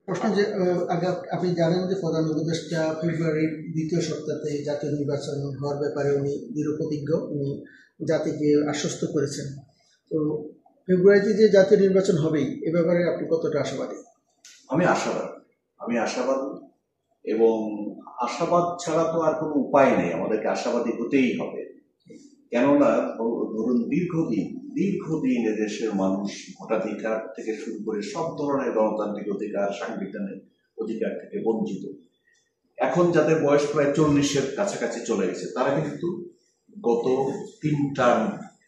প্রশ্ন যে আগে আপনি জানেন যে প্রধান উপদেষ্টা ফেব্রুয়ারির দ্বিতীয় সপ্তাহে জাতীয় নির্বাচন হওয়ার ব্যাপারে উনি দৃঢ় প্রতিজ্ঞ, উনি জাতিকে আশ্বস্ত করেছেন। তো ফেব্রুয়ারিতে যে জাতীয় নির্বাচন হবেই, এ ব্যাপারে আপনি কতটা আশাবাদী? আমি আশাবাদী এবং আশাবাদ ছাড়া তো আর কোনো উপায় নেই, আমাদেরকে আশাবাদী হতেই হবে। কেননা ধরুন দীর্ঘদিন এদেশের মানুষ ভোটাধিকার থেকে শুরু করে সব ধরনের গণতান্ত্রিক অধিকার, সাংবিধানিক অধিকার থেকে বঞ্চিত। এখন যাদের বয়স প্রায় 40-এর কাছাকাছি চলে গেছে, তারা কিন্তু গত 3 টার্ম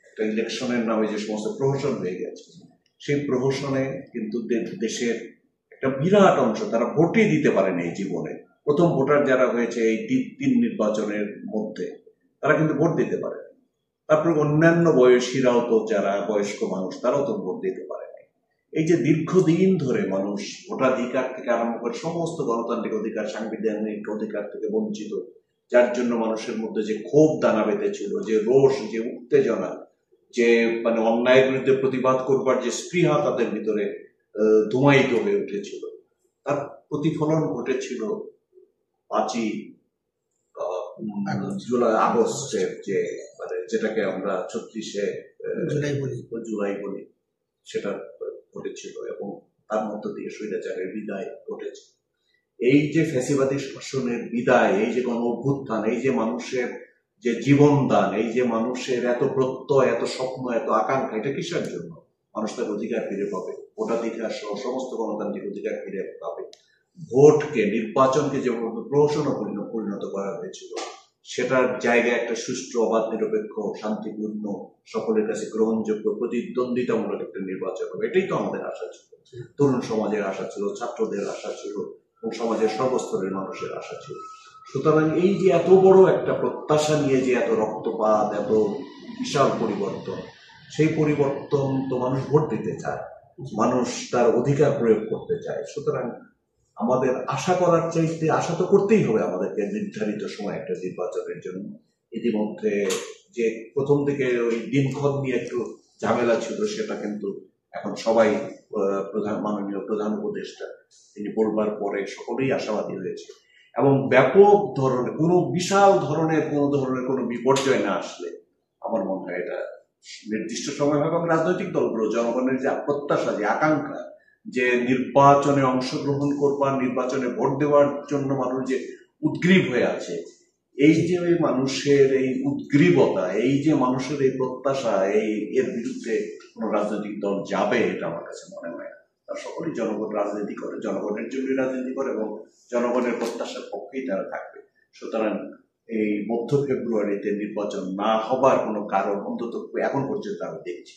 একটা ইলেকশনের নামে যে সমস্ত প্রহসন হয়ে গেছে, সেই প্রহসনে কিন্তু দেশের একটা বিরাট অংশ তারা ভোটই দিতে পারেনি এই জীবনে। প্রথম ভোটার যারা হয়েছে এই 3 নির্বাচনের মধ্যে, তারা কিন্তু ভোট দিতে পারে। তারপর অন্যান্য বয়সীরাও তো, যারা বয়স্ক মানুষ, তারাও তো ভোট দিতে পারে না। এই যে দীর্ঘদিন ধরে মানুষ ভোটাধিকার থেকে আরম্ভ করে সমস্ত গণতান্ত্রিক অধিকার, সাংবিধানিক অধিকার থেকে বঞ্চিত, যার জন্য মানুষের মধ্যে যে ক্ষোভ দানা বেঁধেছিল, যে রোষ, যে উত্তেজনা, যে মানে অন্যায়ের বিরুদ্ধে প্রতিবাদ করবার যে স্পৃহা তাদের ভিতরে ধুমায়িত হয়ে উঠেছিল, তার প্রতিফলন ঘটেছিল 5ই আগস্টের যে মানে যেটাকে আমরা 36শে জুলাই বলি, সেটা ঘটেছিল এবং তার মধ্য দিয়ে স্বৈরাচারের বিদায় ঘটেছে। এই যে ফ্যাসিবাদী শাসনের বিদায়, এই যে গণ অভ্যুত্থান, এই যে মানুষের যে জীবনদান, এই যে মানুষের এত প্রত্যয়, এত স্বপ্ন, এত আকাঙ্ক্ষা, এটা কিসের জন্য? মানুষ তার অধিকার ফিরে পাবে, ভোটাধিকার সহ সমস্ত গণতান্ত্রিক অধিকার ফিরে পাবে। ভোটকে, নির্বাচনকে যেভাবে প্রহসনে পরিণত করা হয়েছিল, সেটার জায়গায় একটা সুষ্ঠু, অবাধ, নিরপেক্ষ, শান্তিপূর্ণ, সকলের কাছে গ্রহণযোগ্য, প্রতিদ্বন্দ্বিতামূলক একটা নির্বাচন হবে, এটাই তো আমাদের আশা ছিল। তরুণ সমাজের আশা ছিল, ছাত্রদের আশা ছিল এবং সমাজের সর্বস্তরের মানুষের আশা ছিল। সুতরাং এই যে এত বড় একটা প্রত্যাশা নিয়ে যে এত রক্তপাত, এত বিশাল পরিবর্তন, সেই পরিবর্তন তো মানুষ ভোট দিতে চায়, মানুষ তার অধিকার প্রয়োগ করতে চায়। সুতরাং আমাদের আশা করার চাইতে, আশা তো করতেই হবে আমাদেরকে নির্ধারিত সময় একটা নির্বাচনের জন্য। ইতিমধ্যে যে প্রথম থেকে ওই দিনক্ষণ নিয়ে একটু ঝামেলা ছিল, সেটা কিন্তু এখন সবাই, মাননীয় প্রধান উপদেষ্টা তিনি বলবার পরে সকলেই আশাবাদী হয়েছে এবং ব্যাপক ধরনের কোনো বিশাল ধরনের কোনো বিপর্যয় না আসলে আমার মনে হয় এটা নির্দিষ্ট সময় হবে। এবং রাজনৈতিক দলগুলো, জনগণের যে প্রত্যাশা, যে আকাঙ্ক্ষা, যে নির্বাচনে অংশগ্রহণ করবার, নির্বাচনে ভোট দেওয়ার জন্য মানুষ যে উদ্গ্রীব হয়ে আছে, এই যে মানুষের এই উদ্গ্রীবতা, এই যে মানুষের এই প্রত্যাশা, এর বিরুদ্ধে কোন রাজনৈতিক দল যাবে এটা আমার কাছে মনে হয় না। তারা সকলেই জনগণ রাজনীতি করে, জনগণের জন্য রাজনীতি করে এবং জনগণের প্রত্যাশার পক্ষেই তারা থাকবে। সুতরাং এই মধ্য ফেব্রুয়ারিতে নির্বাচন না হবার কোনো কারণ অন্তত এখন পর্যন্ত আমি দেখছি।